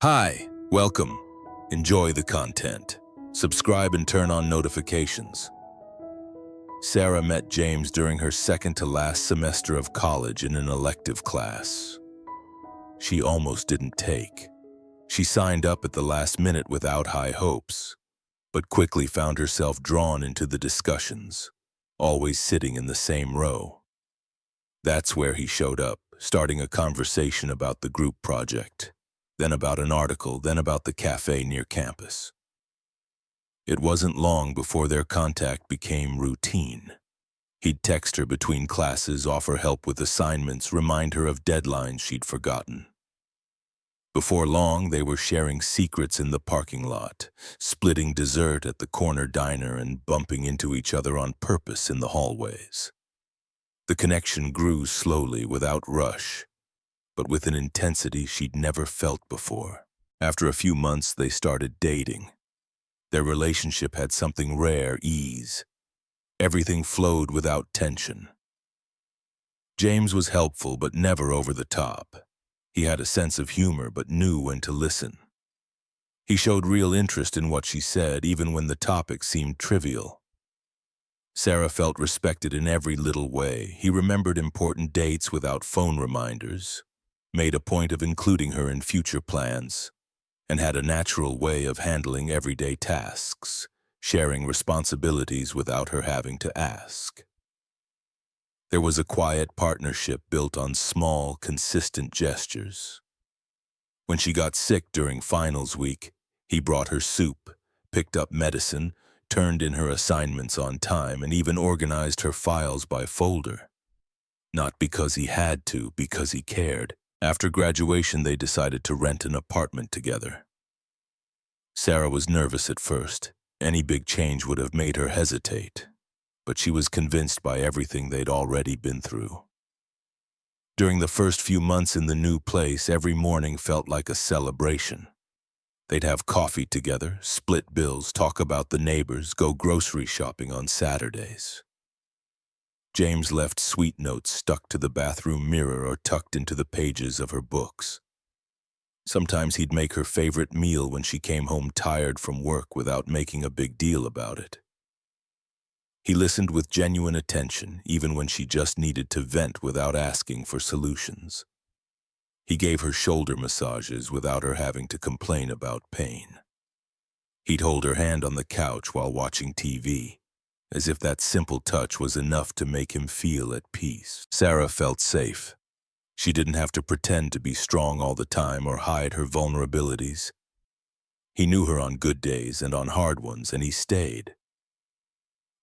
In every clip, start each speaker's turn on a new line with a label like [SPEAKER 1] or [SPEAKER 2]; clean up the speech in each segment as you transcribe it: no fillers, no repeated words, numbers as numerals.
[SPEAKER 1] Hi, welcome. Enjoy the content. Subscribe and turn on notifications. Sarah met James during her second to last semester of college in an elective class. She almost didn't take. She signed up at the last minute without high hopes, but quickly found herself drawn into the discussions, always sitting in the same row. That's where he showed up, starting a conversation about the group project, then about an article, then about the cafe near campus. It wasn't long before their contact became routine. He'd text her between classes, offer help with assignments, remind her of deadlines she'd forgotten. Before long, they were sharing secrets in the parking lot, splitting dessert at the corner diner, and bumping into each other on purpose in the hallways. The connection grew slowly, without rush, but with an intensity she'd never felt before. After a few months, they started dating. Their relationship had something rare: ease. Everything flowed without tension. James was helpful, but never over the top. He had a sense of humor, but knew when to listen. He showed real interest in what she said, even when the topic seemed trivial. Sarah felt respected in every little way. He remembered important dates without phone reminders, made a point of including her in future plans, and had a natural way of handling everyday tasks, sharing responsibilities without her having to ask. There was a quiet partnership built on small, consistent gestures. When she got sick during finals week, he brought her soup, picked up medicine, turned in her assignments on time, and even organized her files by folder. Not because he had to, because he cared. After graduation, they decided to rent an apartment together. Sarah was nervous at first. Any big change would have made her hesitate, but she was convinced by everything they'd already been through. During the first few months in the new place, every morning felt like a celebration. They'd have coffee together, split bills, talk about the neighbors, go grocery shopping on Saturdays. James left sweet notes stuck to the bathroom mirror or tucked into the pages of her books. Sometimes he'd make her favorite meal when she came home tired from work without making a big deal about it. He listened with genuine attention, even when she just needed to vent without asking for solutions. He gave her shoulder massages without her having to complain about pain. He'd hold her hand on the couch while watching TV, as if that simple touch was enough to make him feel at peace. Sarah felt safe. She didn't have to pretend to be strong all the time or hide her vulnerabilities. He knew her on good days and on hard ones, and he stayed.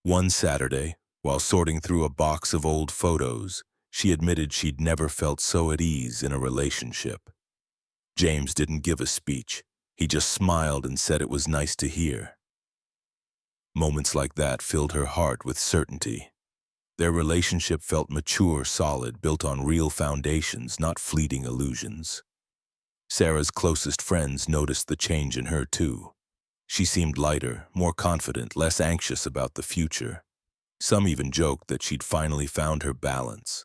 [SPEAKER 1] One Saturday, while sorting through a box of old photos, she admitted she'd never felt so at ease in a relationship. James didn't give a speech. He just smiled and said it was nice to hear. Moments like that filled her heart with certainty. Their relationship felt mature, solid, built on real foundations, not fleeting illusions. Sarah's closest friends noticed the change in her too. She seemed lighter, more confident, less anxious about the future. Some even joked that she'd finally found her balance.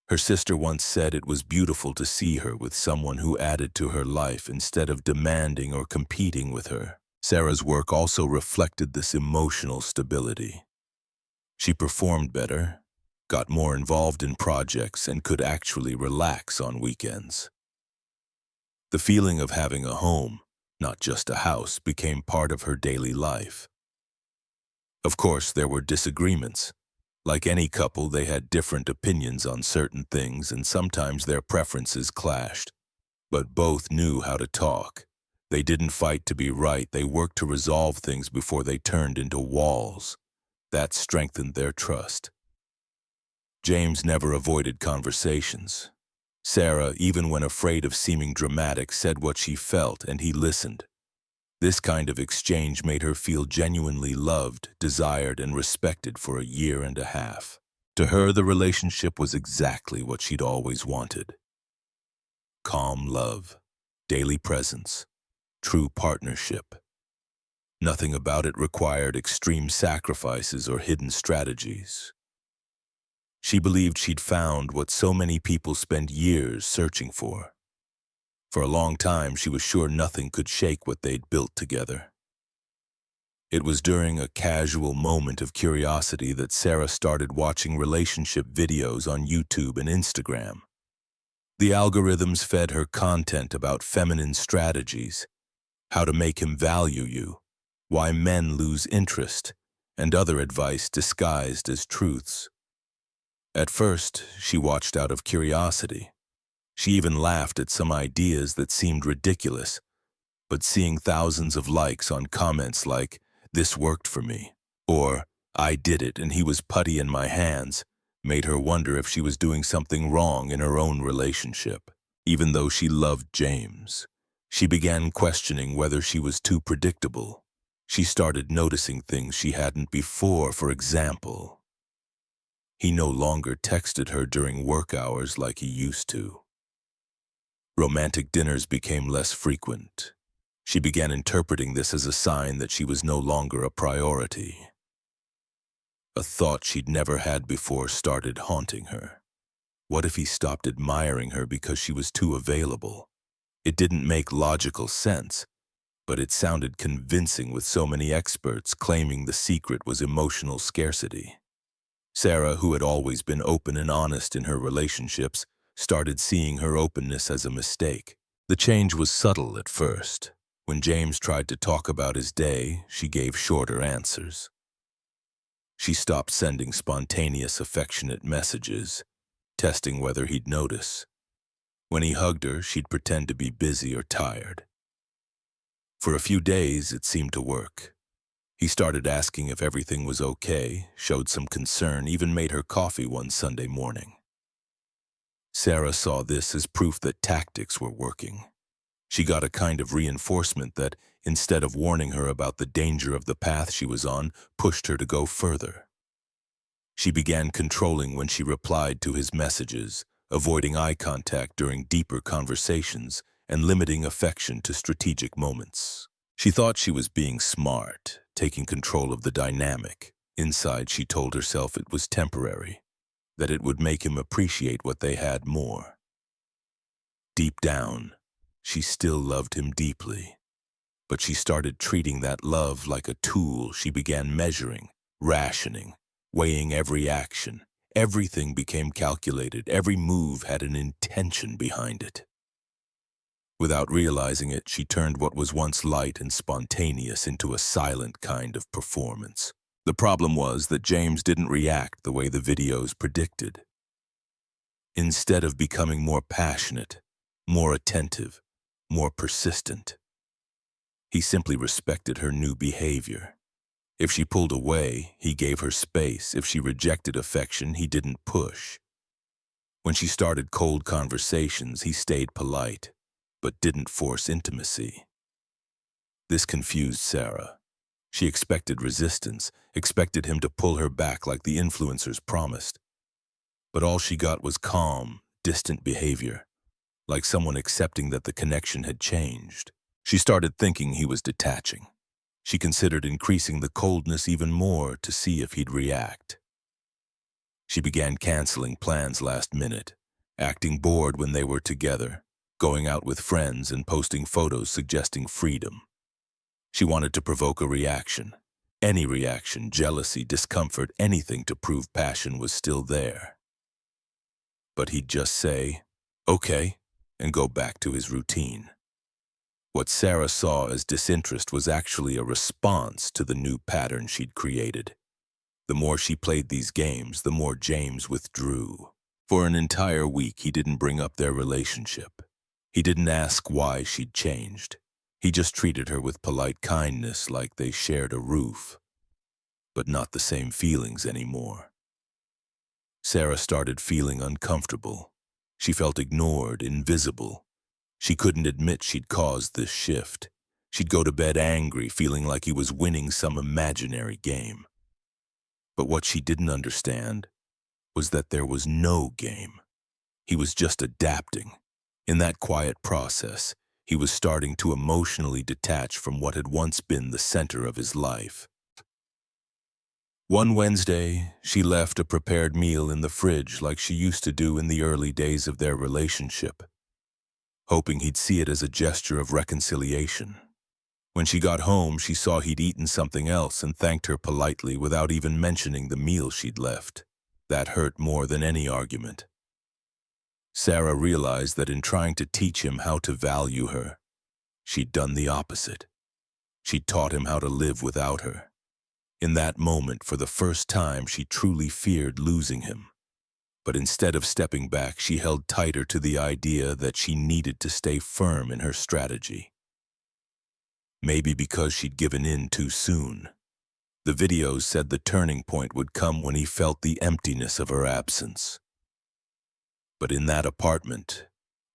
[SPEAKER 1] Her sister once said it was beautiful to see her with someone who added to her life instead of demanding or competing with her. Sarah's work also reflected this emotional stability. She performed better, got more involved in projects, and could actually relax on weekends. The feeling of having a home, not just a house, became part of her daily life. Of course, there were disagreements. Like any couple, they had different opinions on certain things, and sometimes their preferences clashed. But both knew how to talk. They didn't fight to be right. They worked to resolve things before they turned into walls. That strengthened their trust. James never avoided conversations. Sarah, even when afraid of seeming dramatic, said what she felt, and he listened. This kind of exchange made her feel genuinely loved, desired, and respected for a year and a half. To her, the relationship was exactly what she'd always wanted. Calm love, daily presence, true partnership. Nothing about it required extreme sacrifices or hidden strategies. She believed she'd found what so many people spend years searching for. For a long time, she was sure nothing could shake what they'd built together. It was during a casual moment of curiosity that Sarah started watching relationship videos on YouTube and Instagram. The algorithms fed her content about feminine strategies, how to make him value you, why men lose interest, and other advice disguised as truths. At first, she watched out of curiosity. She even laughed at some ideas that seemed ridiculous, but seeing thousands of likes on comments like, "This worked for me," or "I did it and he was putty in my hands," made her wonder if she was doing something wrong in her own relationship. Even though she loved James, she began questioning whether she was too predictable. She started noticing things she hadn't before. For example, he no longer texted her during work hours like he used to. Romantic dinners became less frequent. She began interpreting this as a sign that she was no longer a priority. A thought she'd never had before started haunting her. What if he stopped admiring her because she was too available? It didn't make logical sense, but it sounded convincing with so many experts claiming the secret was emotional scarcity. Sarah, who had always been open and honest in her relationships, started seeing her openness as a mistake. The change was subtle at first. When James tried to talk about his day, she gave shorter answers. She stopped sending spontaneous, affectionate messages, testing whether he'd notice. When he hugged her, she'd pretend to be busy or tired. For a few days, it seemed to work. He started asking if everything was okay, showed some concern, even made her coffee one Sunday morning. Sarah saw this as proof that tactics were working. She got a kind of reinforcement that, instead of warning her about the danger of the path she was on, pushed her to go further. She began controlling when she replied to his messages, avoiding eye contact during deeper conversations, and limiting affection to strategic moments. She thought she was being smart, taking control of the dynamic. Inside, she told herself it was temporary, that it would make him appreciate what they had more. Deep down, she still loved him deeply, but she started treating that love like a tool. She began measuring, rationing, weighing every action. Everything became calculated. Every move had an intention behind it. Without realizing it, she turned what was once light and spontaneous into a silent kind of performance. The problem was that James didn't react the way the videos predicted. Instead of becoming more passionate, more attentive, more persistent, he simply respected her new behavior. If she pulled away, he gave her space. If she rejected affection, he didn't push. When she started cold conversations, he stayed polite, but didn't force intimacy. This confused Sarah. She expected resistance, expected him to pull her back like the influencers promised. But all she got was calm, distant behavior, like someone accepting that the connection had changed. She started thinking he was detaching. She considered increasing the coldness even more to see if he'd react. She began canceling plans last minute, acting bored when they were together, going out with friends and posting photos suggesting freedom. She wanted to provoke a reaction. Any reaction, jealousy, discomfort, anything to prove passion was still there. But he'd just say, "Okay," and go back to his routine. What Sarah saw as disinterest was actually a response to the new pattern she'd created. The more she played these games, the more James withdrew. For an entire week, he didn't bring up their relationship. He didn't ask why she'd changed. He just treated her with polite kindness like they shared a roof, but not the same feelings anymore. Sarah started feeling uncomfortable. She felt ignored, invisible. She couldn't admit she'd caused this shift. She'd go to bed angry, feeling like he was winning some imaginary game. But what she didn't understand was that there was no game. He was just adapting. In that quiet process, he was starting to emotionally detach from what had once been the center of his life. One Wednesday, she left a prepared meal in the fridge like she used to do in the early days of their relationship. hoping he'd see it as a gesture of reconciliation. When she got home, she saw he'd eaten something else and thanked her politely without even mentioning the meal she'd left. That hurt more than any argument. Sarah realized that in trying to teach him how to value her, she'd done the opposite. She'd taught him how to live without her. In that moment, for the first time, she truly feared losing him. But instead of stepping back, she held tighter to the idea that she needed to stay firm in her strategy. Maybe because she'd given in too soon. The videos said the turning point would come when he felt the emptiness of her absence. But in that apartment,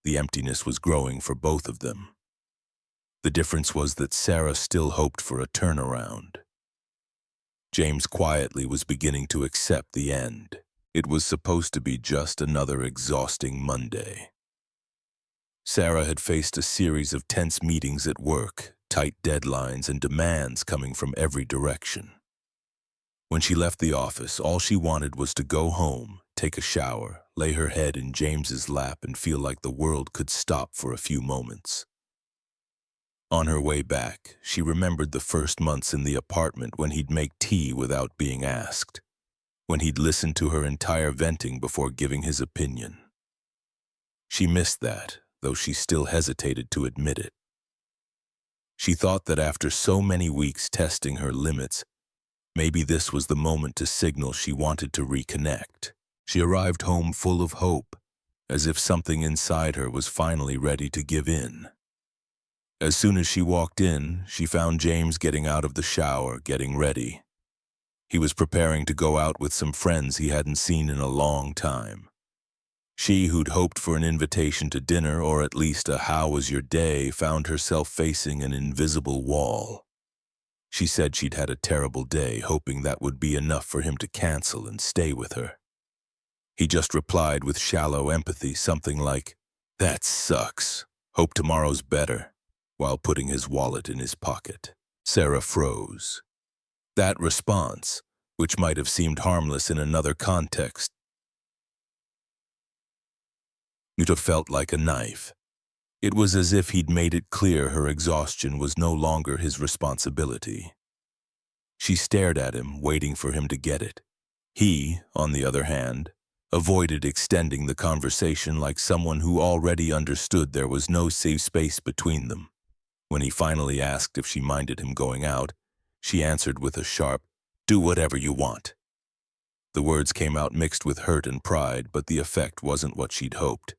[SPEAKER 1] the emptiness was growing for both of them. The difference was that Sarah still hoped for a turnaround. James quietly was beginning to accept the end. It was supposed to be just another exhausting Monday. Sarah had faced a series of tense meetings at work, tight deadlines and demands coming from every direction. When she left the office, all she wanted was to go home, take a shower, lay her head in James's lap and feel like the world could stop for a few moments. On her way back, she remembered the first months in the apartment when he'd make tea without being asked, when he'd listen to her entire venting before giving his opinion. She missed that, though she still hesitated to admit it. She thought that after so many weeks testing her limits, maybe this was the moment to signal she wanted to reconnect. She arrived home full of hope, as if something inside her was finally ready to give in. As soon as she walked in, she found James getting out of the shower, getting ready. He was preparing to go out with some friends he hadn't seen in a long time. She, who'd hoped for an invitation to dinner or at least a "how was your day," found herself facing an invisible wall. She said she'd had a terrible day, hoping that would be enough for him to cancel and stay with her. He just replied with shallow empathy, something like, "That sucks. Hope tomorrow's better," while putting his wallet in his pocket. Sarah froze. That response, which might have seemed harmless in another context, it felt like a knife. It was as if he'd made it clear her exhaustion was no longer his responsibility. She stared at him, waiting for him to get it. He, on the other hand, avoided extending the conversation like someone who already understood there was no safe space between them. When he finally asked if she minded him going out, she answered with a sharp, "Do whatever you want." The words came out mixed with hurt and pride, but the effect wasn't what she'd hoped.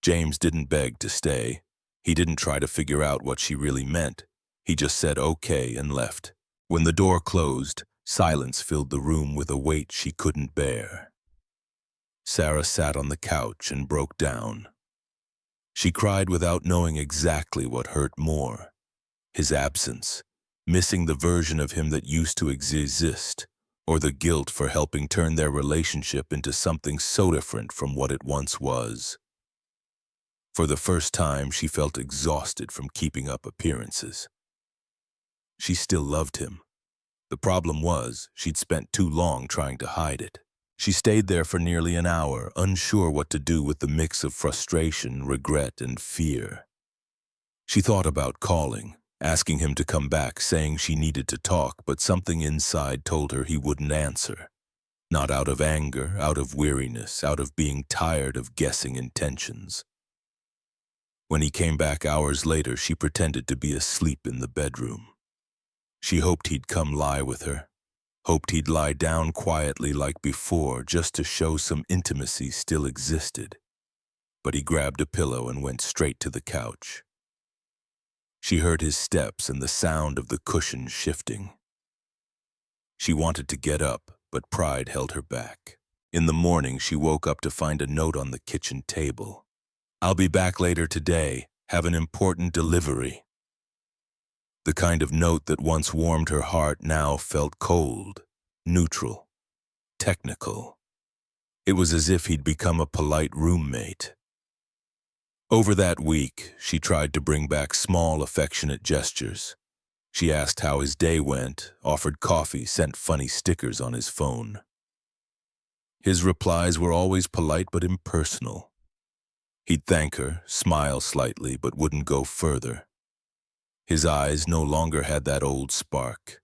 [SPEAKER 1] James didn't beg to stay. He didn't try to figure out what she really meant. He just said okay and left. When the door closed, silence filled the room with a weight she couldn't bear. Sarah sat on the couch and broke down. She cried without knowing exactly what hurt more. His absence, missing the version of him that used to exist, or the guilt for helping turn their relationship into something so different from what it once was. For the first time, she felt exhausted from keeping up appearances. She still loved him. The problem was, she'd spent too long trying to hide it. She stayed there for nearly an hour, unsure what to do with the mix of frustration, regret, and fear. She thought about calling, asking him to come back, saying she needed to talk, but something inside told her he wouldn't answer. Not out of anger, out of weariness, out of being tired of guessing intentions. When he came back hours later, she pretended to be asleep in the bedroom. She hoped he'd come lie with her, hoped he'd lie down quietly like before just to show some intimacy still existed. But he grabbed a pillow and went straight to the couch. She heard his steps and the sound of the cushion shifting. She wanted to get up, but pride held her back. In the morning, she woke up to find a note on the kitchen table. "I'll be back later today. Have an important delivery." The kind of note that once warmed her heart now felt cold, neutral, technical. It was as if he'd become a polite roommate. Over that week, she tried to bring back small, affectionate gestures. She asked how his day went, offered coffee, sent funny stickers on his phone. His replies were always polite but impersonal. He'd thank her, smile slightly, but wouldn't go further. His eyes no longer had that old spark.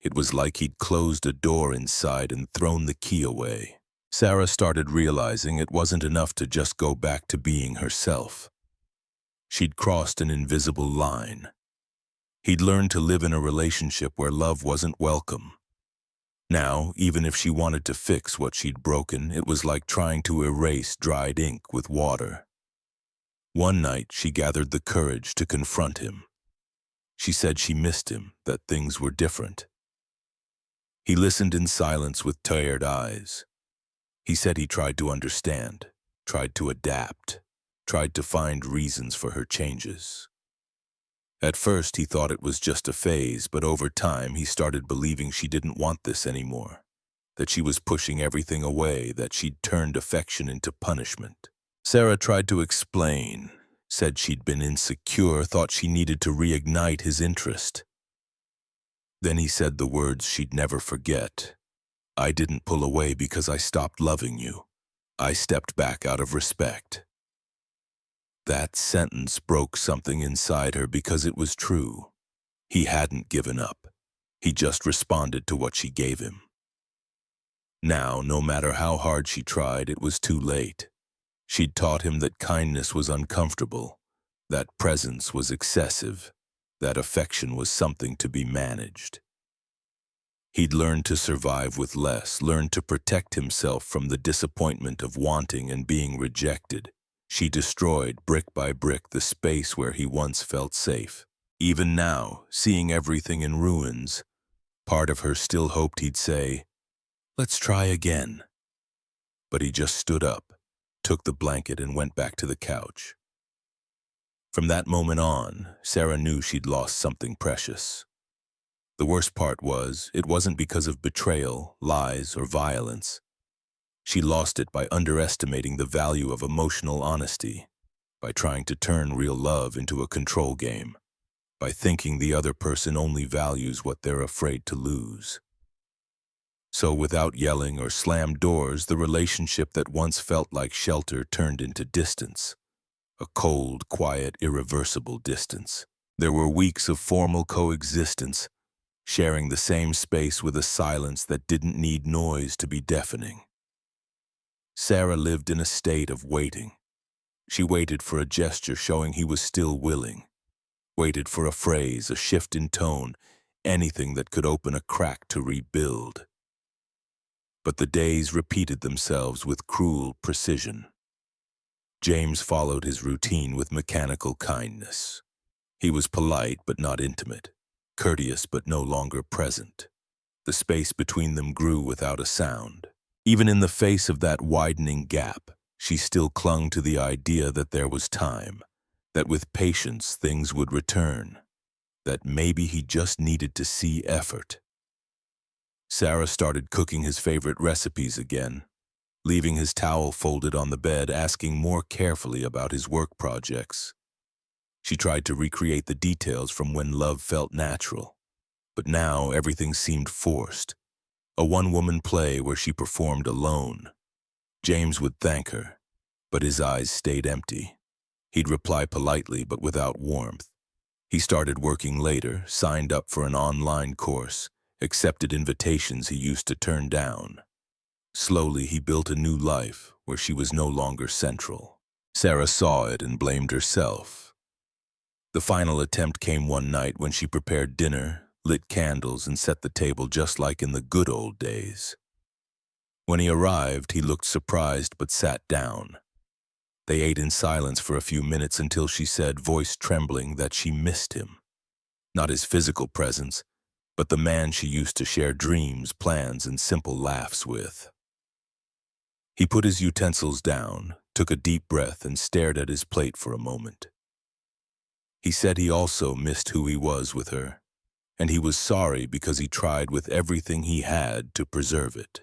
[SPEAKER 1] It was like he'd closed a door inside and thrown the key away. Sarah started realizing it wasn't enough to just go back to being herself. She'd crossed an invisible line. He'd learned to live in a relationship where love wasn't welcome. Now, even if she wanted to fix what she'd broken, it was like trying to erase dried ink with water. One night, she gathered the courage to confront him. She said she missed him, that things were different. He listened in silence with tired eyes. He said he tried to understand, tried to adapt, tried to find reasons for her changes. At first, he thought it was just a phase, but over time, he started believing she didn't want this anymore, that she was pushing everything away, that she'd turned affection into punishment. Sarah tried to explain, said she'd been insecure, thought she needed to reignite his interest. Then he said the words she'd never forget. "I didn't pull away because I stopped loving you. I stepped back out of respect." That sentence broke something inside her because it was true. He hadn't given up. He just responded to what she gave him. Now, no matter how hard she tried, it was too late. She'd taught him that kindness was uncomfortable, that presence was excessive, that affection was something to be managed. He'd learned to survive with less, learned to protect himself from the disappointment of wanting and being rejected. She destroyed, brick by brick, the space where he once felt safe. Even now, seeing everything in ruins, part of her still hoped he'd say, "Let's try again." But he just stood up, took the blanket and went back to the couch. From that moment on, Sarah knew she'd lost something precious. The worst part was, it wasn't because of betrayal, lies, or violence. She lost it by underestimating the value of emotional honesty, by trying to turn real love into a control game, by thinking the other person only values what they're afraid to lose. So without yelling or slammed doors, the relationship that once felt like shelter turned into distance. A cold, quiet, irreversible distance. There were weeks of formal coexistence, sharing the same space with a silence that didn't need noise to be deafening. Sarah lived in a state of waiting. She waited for a gesture showing he was still willing, waited for a phrase, a shift in tone, anything that could open a crack to rebuild. But the days repeated themselves with cruel precision. James followed his routine with mechanical kindness. He was polite but not intimate, courteous but no longer present. The space between them grew without a sound. Even in the face of that widening gap, she still clung to the idea that there was time, that with patience things would return, that maybe he just needed to see effort. Sarah started cooking his favorite recipes again, leaving his towel folded on the bed, asking more carefully about his work projects. She tried to recreate the details from when love felt natural, but now everything seemed forced. A one-woman play where she performed alone. James would thank her, but his eyes stayed empty. He'd reply politely but without warmth. He started working later, signed up for an online course, accepted invitations he used to turn down. Slowly, he built a new life where she was no longer central. Sarah saw it and blamed herself. The final attempt came one night when she prepared dinner, lit candles, and set the table just like in the good old days. When he arrived, he looked surprised but sat down. They ate in silence for a few minutes until she said, voice trembling, that she missed him. Not his physical presence, but the man she used to share dreams, plans, and simple laughs with. He put his utensils down, took a deep breath, and stared at his plate for a moment. He said he also missed who he was with her, and he was sorry because he tried with everything he had to preserve it.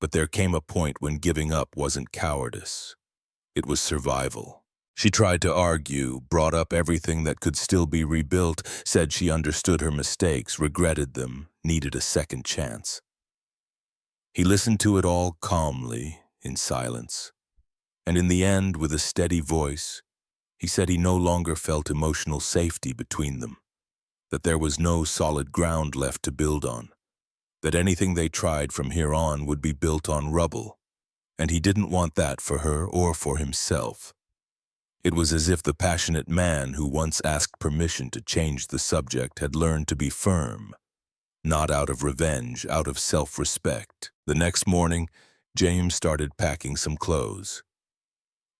[SPEAKER 1] But there came a point when giving up wasn't cowardice. It was survival. She tried to argue, brought up everything that could still be rebuilt, said she understood her mistakes, regretted them, needed a second chance. He listened to it all calmly, in silence. And in the end, with a steady voice, he said he no longer felt emotional safety between them, that there was no solid ground left to build on, that anything they tried from here on would be built on rubble, and he didn't want that for her or for himself. It was as if the passionate man who once asked permission to change the subject had learned to be firm, not out of revenge, out of self-respect. The next morning, James started packing some clothes.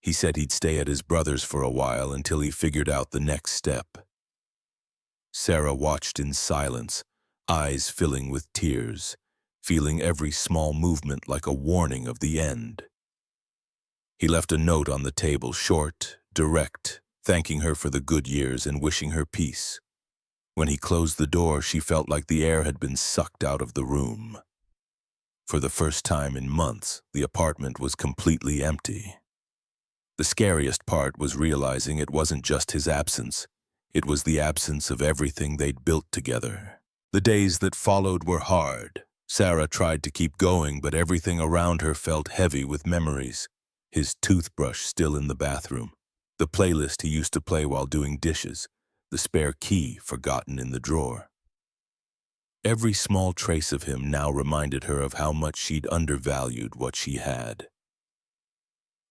[SPEAKER 1] He said he'd stay at his brother's for a while until he figured out the next step. Sarah watched in silence, eyes filling with tears, feeling every small movement like a warning of the end. He left a note on the table, short, direct, thanking her for the good years and wishing her peace. When he closed the door, she felt like the air had been sucked out of the room. For the first time in months, the apartment was completely empty. The scariest part was realizing it wasn't just his absence. It was the absence of everything they'd built together. The days that followed were hard. Sarah tried to keep going, but everything around her felt heavy with memories. His toothbrush still in the bathroom, the playlist he used to play while doing dishes, the spare key forgotten in the drawer. Every small trace of him now reminded her of how much she'd undervalued what she had.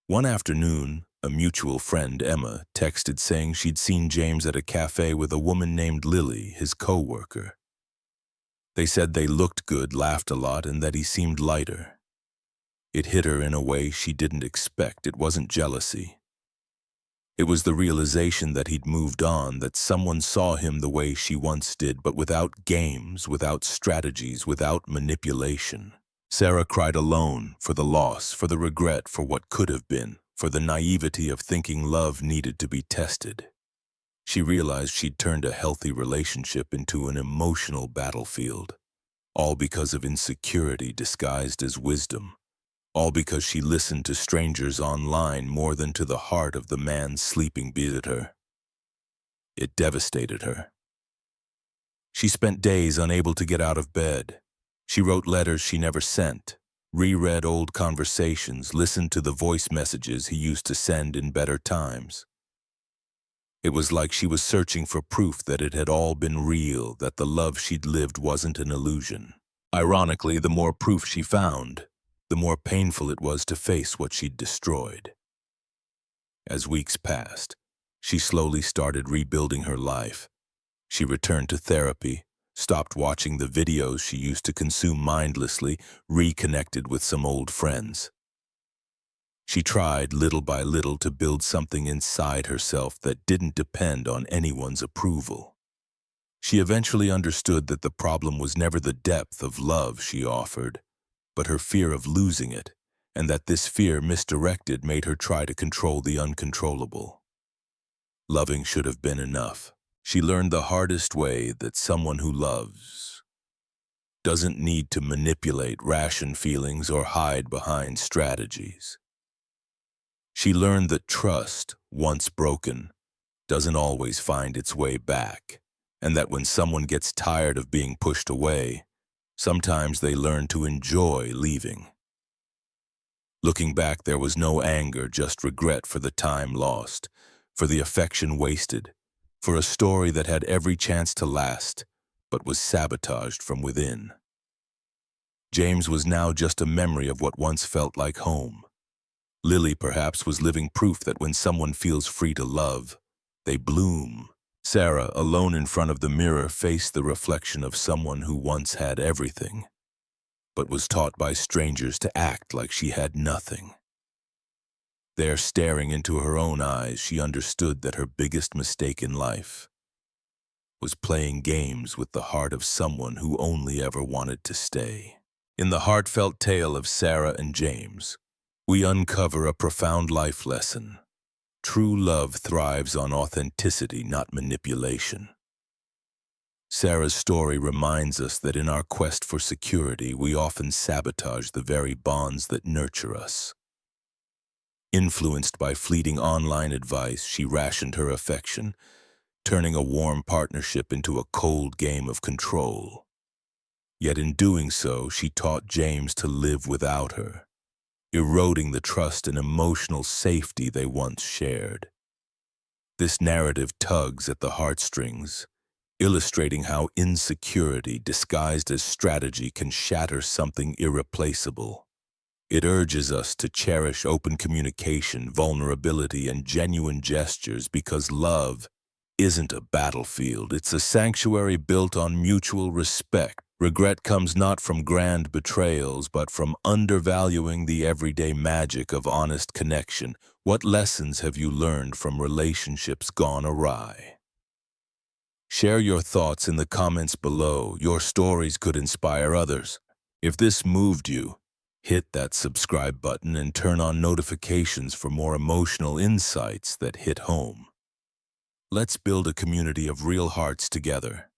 [SPEAKER 1] One afternoon, a mutual friend, Emma, texted saying she'd seen James at a cafe with a woman named Lily, his co-worker. They said they looked good, laughed a lot, and that he seemed lighter. It hit her in a way she didn't expect. It wasn't jealousy. It was the realization that he'd moved on, that someone saw him the way she once did, but without games, without strategies, without manipulation. Sarah cried alone, for the loss, for the regret, for what could have been, for the naivety of thinking love needed to be tested. She realized she'd turned a healthy relationship into an emotional battlefield, all because of insecurity disguised as wisdom, all because she listened to strangers online more than to the heart of the man sleeping beside her. It devastated her. She spent days unable to get out of bed. She wrote letters she never sent, reread old conversations, listened to the voice messages he used to send in better times. It was like she was searching for proof that it had all been real, that the love she'd lived wasn't an illusion. Ironically, the more proof she found, the more painful it was to face what she'd destroyed. As weeks passed, she slowly started rebuilding her life. She returned to therapy, stopped watching the videos she used to consume mindlessly, reconnected with some old friends. She tried, little by little, to build something inside herself that didn't depend on anyone's approval. She eventually understood that the problem was never the depth of love she offered, but her fear of losing it, and that this fear, misdirected, made her try to control the uncontrollable. Loving should have been enough. She learned the hardest way that someone who loves doesn't need to manipulate, ration feelings, or hide behind strategies. She learned that trust, once broken, doesn't always find its way back, and that when someone gets tired of being pushed away, sometimes they learn to enjoy leaving. Looking back, there was no anger, just regret for the time lost, for the affection wasted, for a story that had every chance to last, but was sabotaged from within. James was now just a memory of what once felt like home. Lily, perhaps, was living proof that when someone feels free to love, they bloom. Sarah, alone in front of the mirror, faced the reflection of someone who once had everything, but was taught by strangers to act like she had nothing. There, staring into her own eyes, she understood that her biggest mistake in life was playing games with the heart of someone who only ever wanted to stay. In the heartfelt tale of Sarah and James, we uncover a profound life lesson. True love thrives on authenticity, not manipulation. Sarah's story reminds us that in our quest for security, we often sabotage the very bonds that nurture us. Influenced by fleeting online advice, she rationed her affection, turning a warm partnership into a cold game of control. Yet in doing so, she taught James to live without her, eroding the trust and emotional safety they once shared. This narrative tugs at the heartstrings, illustrating how insecurity disguised as strategy can shatter something irreplaceable. It urges us to cherish open communication, vulnerability, and genuine gestures because love isn't a battlefield. It's a sanctuary built on mutual respect. Regret comes not from grand betrayals, but from undervaluing the everyday magic of honest connection. What lessons have you learned from relationships gone awry? Share your thoughts in the comments below. Your stories could inspire others. If this moved you, hit that subscribe button and turn on notifications for more emotional insights that hit home. Let's build a community of real hearts together.